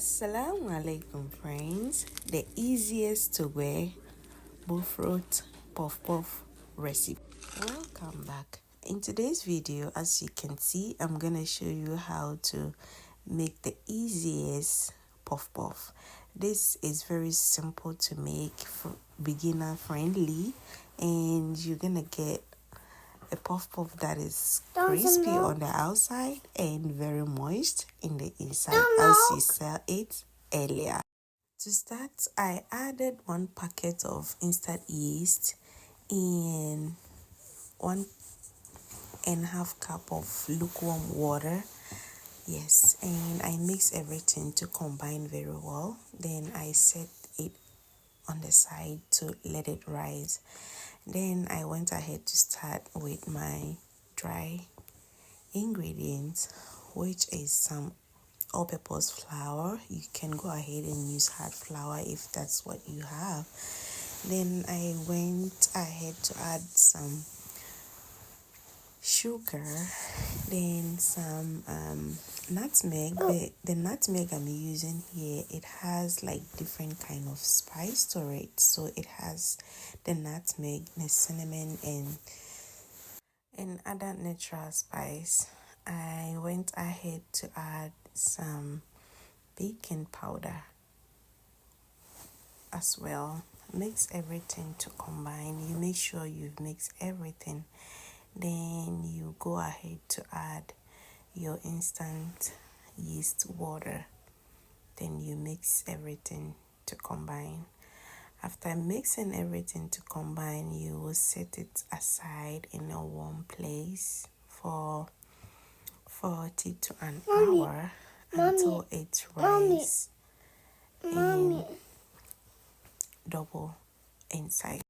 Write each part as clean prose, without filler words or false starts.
Assalamu alaikum, friends. The easiest to wear Bofrot puff puff recipe. Welcome back. In today's video, as you can see, I'm gonna show you how to make the easiest puff puff. This is very simple to make, beginner friendly, and you're gonna get a puff puff that is crispy on the outside and very moist in the inside as you saw it earlier. To start, I added 1 packet of instant yeast and 1.5 cup of lukewarm water. Yes, and I mix everything to combine very well. Then I set it on the side to let it rise. Then I went ahead to start with my dry ingredients, which is some all-purpose flour. You can go ahead and use hard flour if that's what you have. Then I went ahead to add some sugar, then some nutmeg. The nutmeg I'm using here, it has like different kind of spice to it. So it has the nutmeg, the cinnamon, and other natural spice. I went ahead to add some baking powder as well. Mix everything to combine. You make sure you've mixed everything. Then you go ahead to add your instant yeast water. Then you mix everything to combine. After mixing everything to combine, you will set it aside in a warm place for 40 to an hour until it rises and double inside.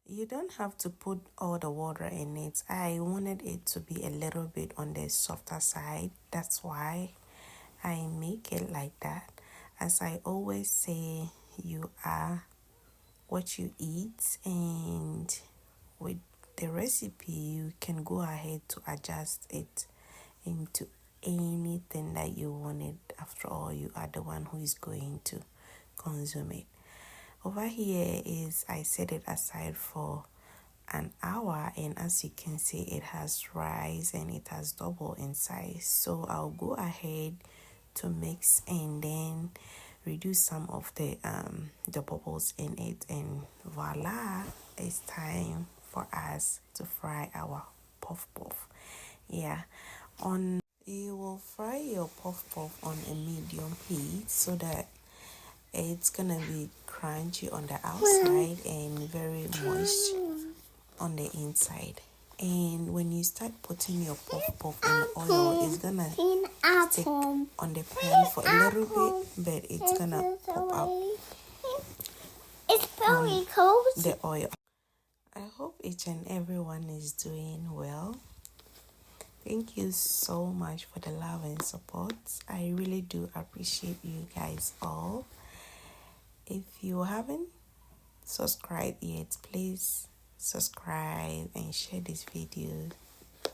You don't have to put all the water in it. I wanted it to be a little bit on the softer side. That's why I make it like that. As I always say, you are what you eat, and with the recipe you can go ahead to adjust it into anything that you wanted. After all, you are the one who is going to consume it. Over here is I set it aside for an hour, and as you can see, it has rise and it has double in size. So I'll go ahead to mix and then reduce some of the bubbles in it, and voila, it's time for us to fry our puff puff. You will fry your puff puff on a medium heat so that it's gonna be crunchy on the outside and very moist on the inside. And when you start putting your puff puff in the oil, it's gonna stick on the pan for a little bit, but it's gonna pop out. It's very cold. The oil. I hope each and everyone is doing well. Thank you so much for the love and support. I really do appreciate you guys all. If you haven't subscribed yet, please subscribe and share this video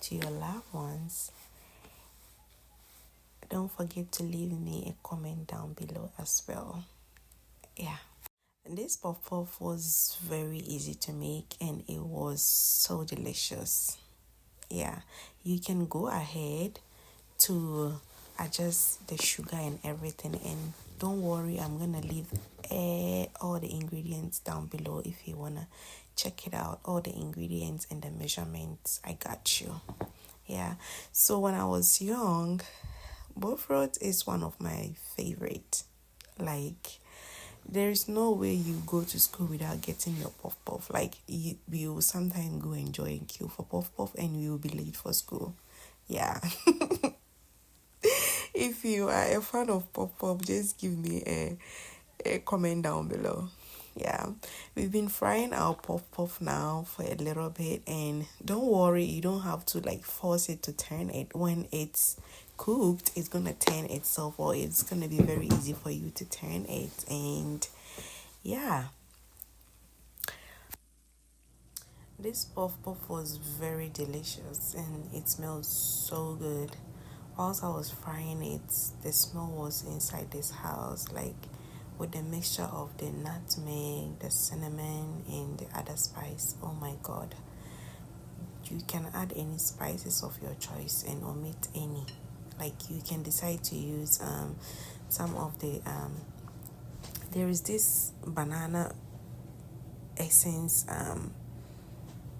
to your loved ones. Don't forget to leave me a comment down below as well. And this puff puff was very easy to make, and it was so delicious. You can go ahead to adjust the sugar and everything, and don't worry, I'm gonna leave all the ingredients down below if you wanna check it out. All the ingredients and the measurements, I got you. So when I was young, Bofrot is one of my favorite. Like, there's no way you go to school without getting your puff puff. Like, you will sometimes go enjoy and queue for puff puff, and you will be late for school. If you are a fan of puff puff, just give me a comment down below. We've been frying our puff puff now for a little bit, and don't worry, you don't have to like force it to turn it. When it's cooked, it's gonna turn itself, or it's gonna be very easy for you to turn it. And this puff puff was very delicious, and it smells so good. whilst I was frying it, the smell was inside this house, like with the mixture of the nutmeg, the cinnamon, and the other spice. Oh my god. You can add any spices of your choice and omit any. Like you can decide to use some of the there is this banana essence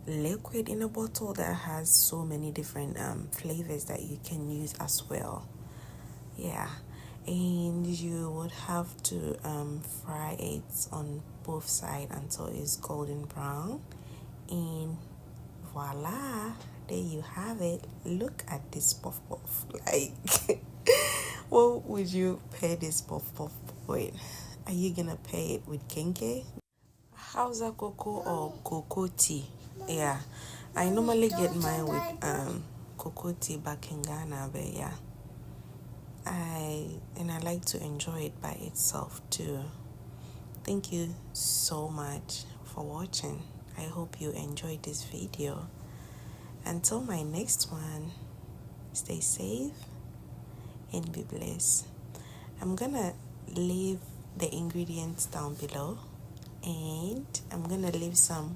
liquid in a bottle that has so many different flavors that you can use as well. Yeah, and you would have to fry it on both sides until it's golden brown, and voila, there you have it. Look at this puff puff. Like what would you pair this puff puff with? Are you gonna pair it with kenke, Hausa cocoa, or cocoa tea? Yeah, I normally get mine with cocoa tea back in Ghana, but yeah, I like to enjoy it by itself too. Thank you so much for watching. I hope you enjoyed this video. Until my next one, stay safe and be blessed. I'm gonna leave the ingredients down below, and I'm gonna leave some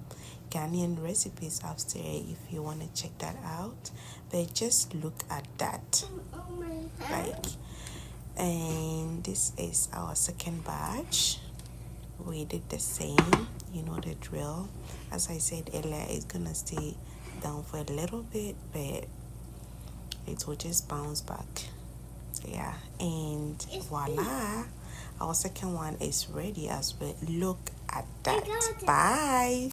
Ghanaian recipes upstairs if you want to check that out. But just look at that, like, and this is our second batch. We did the same, you know the drill. As I said earlier, it's gonna stay down for a little bit, but it will just bounce back. Yeah, and voila, our second one is ready as well. Look at that. Bye.